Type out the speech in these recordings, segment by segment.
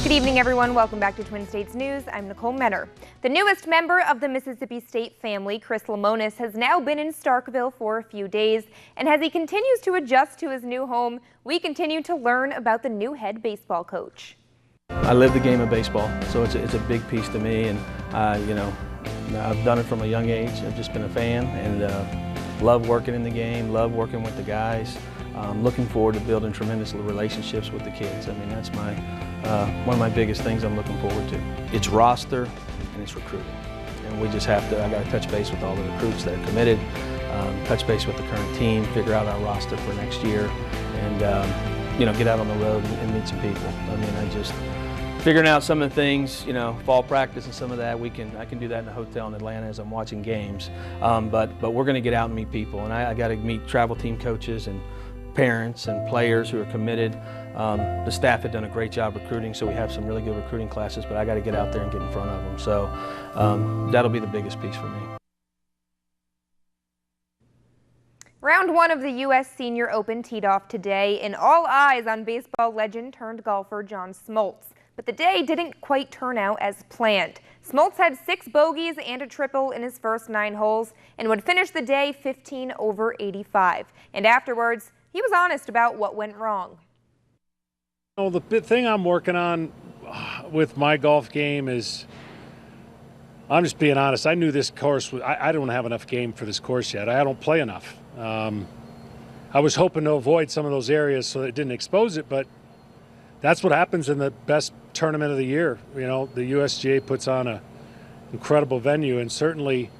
Good evening, everyone. Welcome back to Twin States News. I'm Nicole Menner. The newest member of the Mississippi State family, Chris Lemonis, has now been in Starkville for a few days. And as he continues to adjust to his new home, we continue to learn about the new head baseball coach. I live the game of baseball, so it's a big piece to me. And, I've done it from a young age. I've just been a fan and love working in the game, love working with the guys. Looking forward to building tremendous relationships with the kids. I mean, that's one of my biggest things I'm looking forward to. It's roster and it's recruiting. And we just have to, I got to touch base with all the recruits that are committed, touch base with the current team, figure out our roster for next year, and get out on the road and meet some people. I mean, figuring out some of the things, fall practice and some of that, I can do that in a hotel in Atlanta as I'm watching games. But we're going to get out and meet people, and I got to meet travel team coaches and parents and players who are committed. The staff had done a great job recruiting, so we have some really good recruiting classes, but I got to get out there and get in front of them. So that'll be the biggest piece for me. Round one of the U.S. Senior Open teed off today, and all eyes on baseball legend turned golfer John Smoltz. But the day didn't quite turn out as planned. Smoltz had 6 bogeys and a triple in his first 9 holes and would finish the day 15 over 85. And afterwards, he was honest about what went wrong. The big thing I'm working on with my golf game is, I'm just being honest, I knew this course, I don't have enough game for this course yet. I don't play enough. I was hoping to avoid some of those areas so that it didn't expose it, but that's what happens in the best tournament of the year. The USGA puts on an incredible venue, and certainly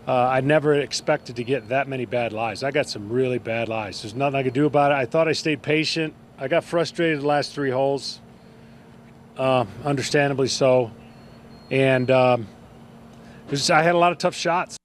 I never expected to get that many bad lies. I got some really bad lies. There's nothing I could do about it. I thought I stayed patient. I got frustrated the last 3 holes, understandably so, and I had a lot of tough shots.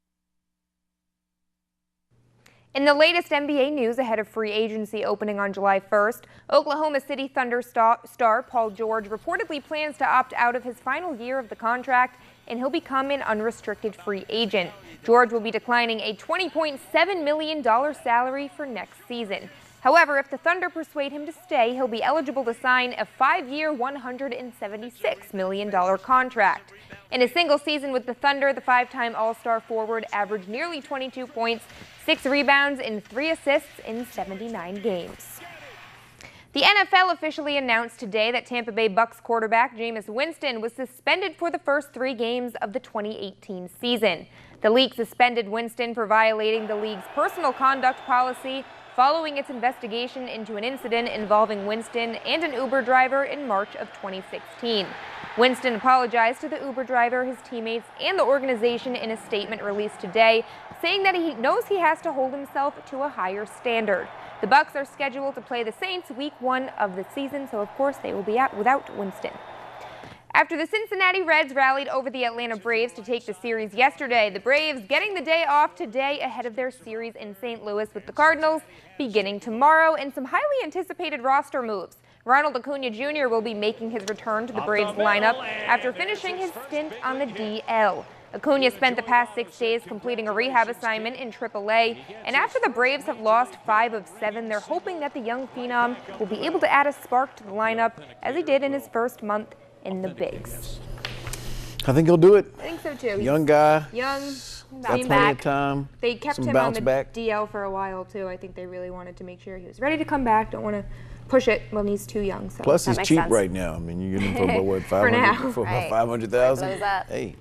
In the latest NBA news ahead of free agency opening on July 1st, Oklahoma City Thunder star Paul George reportedly plans to opt out of his final year of the contract, and he'll become an unrestricted free agent. George will be declining a $20.7 million salary for next season. However, if the Thunder persuade him to stay, he'll be eligible to sign a 5-year, $176 million contract. In a single season with the Thunder, the 5-time All-Star forward averaged nearly 22 points, 6 rebounds, and 3 assists in 79 games. The NFL officially announced today that Tampa Bay Bucs quarterback Jameis Winston was suspended for the first 3 games of the 2018 season. The league suspended Winston for violating the league's personal conduct policy following its investigation into an incident involving Winston and an Uber driver in March of 2016. Winston apologized to the Uber driver, his teammates, and the organization in a statement released today, saying that he knows he has to hold himself to a higher standard. The Bucs are scheduled to play the Saints week 1 of the season, so of course they will be out without Winston. After the Cincinnati Reds rallied over the Atlanta Braves to take the series yesterday, the Braves getting the day off today ahead of their series in St. Louis with the Cardinals beginning tomorrow, and some highly anticipated roster moves. Ronald Acuna Jr. will be making his return to the Braves lineup after finishing his stint on the DL. Acuna spent the past 6 days completing a rehab assignment in AAA, and after the Braves have lost 5 of 7, they're hoping that the young phenom will be able to add a spark to the lineup as he did in his first month in the bigs. I think he'll do it. I think so too. Young guy. Young. Got plenty of time. They kept him on the DL for a while too. I think they really wanted to make sure he was ready to come back. Don't want to push it when he's too young. So plus he's cheap right now. I mean, you're getting him for what, 500,000? For now. For 500,000. Blows up. Hey.